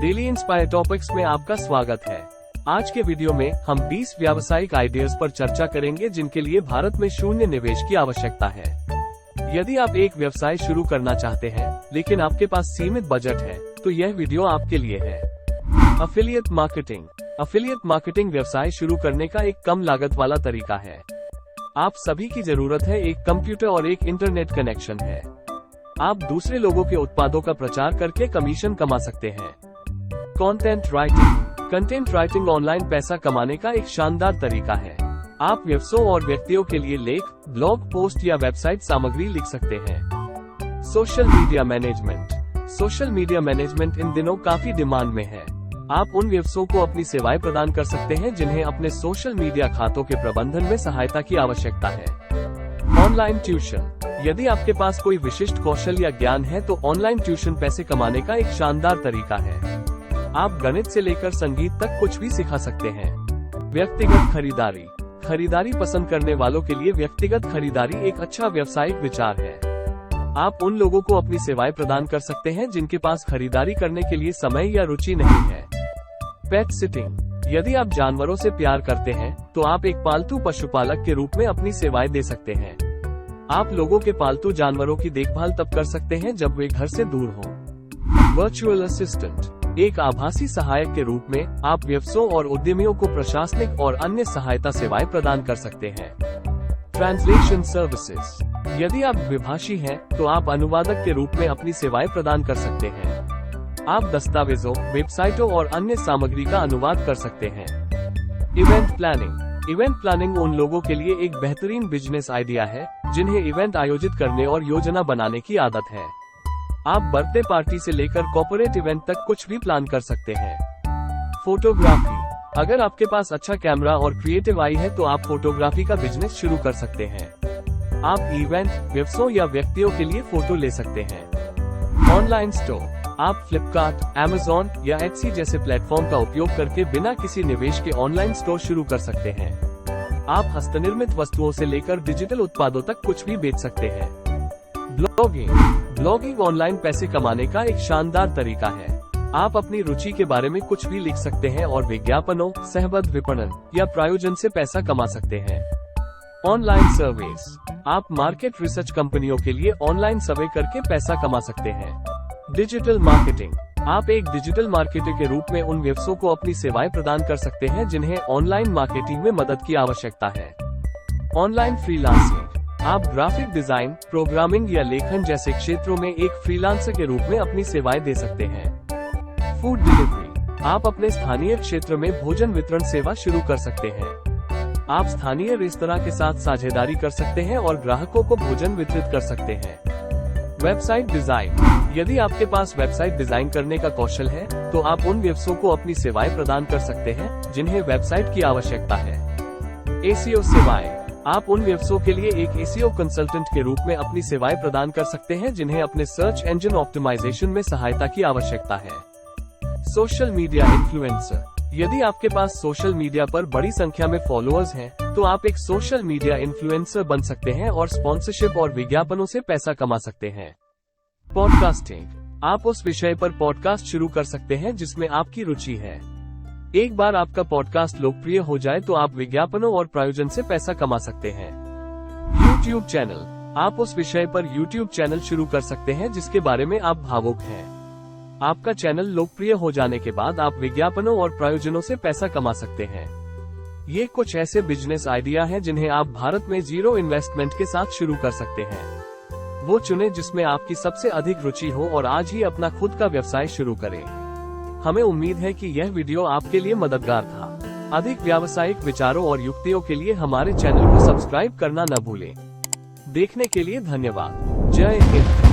Daily inspire topics में आपका स्वागत है। आज के वीडियो में हम 20 व्यावसायिक आइडियाज पर चर्चा करेंगे जिनके लिए भारत में शून्य निवेश की आवश्यकता है। यदि आप एक व्यवसाय शुरू करना चाहते हैं लेकिन आपके पास सीमित बजट है तो यह वीडियो आपके लिए है। एफिलिएट मार्केटिंग व्यवसाय शुरू करने का एक कम लागत वाला तरीका है। आप सभी की जरूरत है एक कंप्यूटर और एक इंटरनेट कनेक्शन है। आप दूसरे लोगों के उत्पादों का प्रचार करके कमीशन कमा सकते हैं। कंटेंट राइटिंग ऑनलाइन पैसा कमाने का एक शानदार तरीका है। आप व्यवसायों और व्यक्तियों के लिए लेख, ब्लॉग पोस्ट या वेबसाइट सामग्री लिख सकते हैं। सोशल मीडिया मैनेजमेंट इन दिनों काफी डिमांड में है। आप उन व्यवसायों को अपनी सेवाएं प्रदान कर सकते हैं जिन्हें अपने सोशल मीडिया खातों के प्रबंधन में सहायता की आवश्यकता है। ऑनलाइन ट्यूशन, यदि आपके पास कोई विशिष्ट कौशल या ज्ञान है तो ऑनलाइन ट्यूशन पैसे कमाने का एक शानदार तरीका है। आप गणित से लेकर संगीत तक कुछ भी सिखा सकते हैं। व्यक्तिगत खरीदारी पसंद करने वालों के लिए व्यक्तिगत खरीदारी एक अच्छा व्यावसायिक विचार है। आप उन लोगों को अपनी सेवाएं प्रदान कर सकते हैं जिनके पास खरीदारी करने के लिए समय या रुचि नहीं है। पेट सिटिंग, यदि आप जानवरों से प्यार करते हैं तो आप एक पालतू पशुपालक के रूप में अपनी सेवाएं दे सकते हैं। आप लोगों के पालतू जानवरों की देखभाल तब कर सकते हैं जब वे घर से दूर हों। वर्चुअल असिस्टेंट, एक आभासी सहायक के रूप में आप व्यवसायों और उद्यमियों को प्रशासनिक और अन्य सहायता सेवाएं प्रदान कर सकते हैं। ट्रांसलेशन सर्विसेज, यदि आप द्विभाषी हैं तो आप अनुवादक के रूप में अपनी सेवाएं प्रदान कर सकते हैं। आप दस्तावेजों, वेबसाइटों और अन्य सामग्री का अनुवाद कर सकते हैं। इवेंट प्लानिंग उन लोगों के लिए एक बेहतरीन बिजनेस आइडिया है जिन्हें इवेंट आयोजित करने और योजना बनाने की आदत है। आप बर्थडे पार्टी से लेकर कॉर्पोरेट इवेंट तक कुछ भी प्लान कर सकते हैं। फोटोग्राफी, अगर आपके पास अच्छा कैमरा और क्रिएटिव आई है तो आप फोटोग्राफी का बिजनेस शुरू कर सकते हैं। आप इवेंट, व्यवसायों या व्यक्तियों के लिए फोटो ले सकते हैं। ऑनलाइन स्टोर, आप फ्लिपकार्ट, अमेज़न या एटसी जैसे प्लेटफॉर्म का उपयोग करके बिना किसी निवेश के ऑनलाइन स्टोर शुरू कर सकते हैं। आप हस्तनिर्मित वस्तुओं से लेकर डिजिटल उत्पादों तक कुछ भी बेच सकते हैं। ब्लॉगिंग ऑनलाइन पैसे कमाने का एक शानदार तरीका है। आप अपनी रुचि के बारे में कुछ भी लिख सकते हैं और विज्ञापनों, सहबद्ध विपणन या प्रायोजन से पैसा कमा सकते हैं। ऑनलाइन सर्वेस, आप मार्केट रिसर्च कंपनियों के लिए ऑनलाइन सर्वे करके पैसा कमा सकते हैं। डिजिटल मार्केटिंग, आप एक डिजिटल मार्केटर के रूप में उन व्यवसायों को अपनी सेवाएं प्रदान कर सकते हैं जिन्हें ऑनलाइन मार्केटिंग में मदद की आवश्यकता है। ऑनलाइन फ्रीलांसिंग, आप ग्राफिक डिजाइन, प्रोग्रामिंग या लेखन जैसे क्षेत्रों में एक फ्रीलांसर के रूप में अपनी सेवाएं दे सकते हैं। फूड डिलीवरी, आप अपने स्थानीय क्षेत्र में भोजन वितरण सेवा शुरू कर सकते हैं। आप स्थानीय रेस्तरां के साथ साझेदारी कर सकते हैं और ग्राहकों को भोजन वितरित कर सकते हैं। वेबसाइट डिजाइन, यदि आपके पास वेबसाइट डिजाइन करने का कौशल है तो आप उन व्यवसायों को अपनी सेवाएं प्रदान कर सकते हैं जिन्हें वेबसाइट की आवश्यकता है। एसईओ सेवाएं, आप उन व्यवसायों के लिए एक एसईओ कंसल्टेंट के रूप में अपनी सेवाएं प्रदान कर सकते हैं जिन्हें अपने सर्च इंजन ऑप्टिमाइजेशन में सहायता की आवश्यकता है। सोशल मीडिया इन्फ्लुएंसर, यदि आपके पास सोशल मीडिया पर बड़ी संख्या में फॉलोअर्स हैं तो आप एक सोशल मीडिया इन्फ्लुएंसर बन सकते हैं और स्पॉन्सरशिप और विज्ञापनों से पैसा कमा सकते हैं। पॉडकास्टिंग, आप उस विषय पर पॉडकास्ट शुरू कर सकते हैं जिसमें आपकी रुचि है। एक बार आपका पॉडकास्ट लोकप्रिय हो जाए तो आप विज्ञापनों और प्रायोजन से पैसा कमा सकते हैं। यूट्यूब चैनल, आप उस विषय पर यूट्यूब चैनल शुरू कर सकते हैं जिसके बारे में आप भावुक हैं। आपका चैनल लोकप्रिय हो जाने के बाद आप विज्ञापनों और प्रायोजनों से पैसा कमा सकते हैं। ये कुछ ऐसे बिजनेस आइडिया हैं जिन्हें आप भारत में जीरो इन्वेस्टमेंट के साथ शुरू कर सकते हैं। वो चुनें जिसमें आपकी सबसे अधिक रुचि हो और आज ही अपना खुद का व्यवसाय शुरू करें। हमें उम्मीद है कि यह वीडियो आपके लिए मददगार था। अधिक व्यावसायिक विचारों और युक्तियों के लिए हमारे चैनल को सब्सक्राइब करना न भूलें। देखने के लिए धन्यवाद। जय हिंद।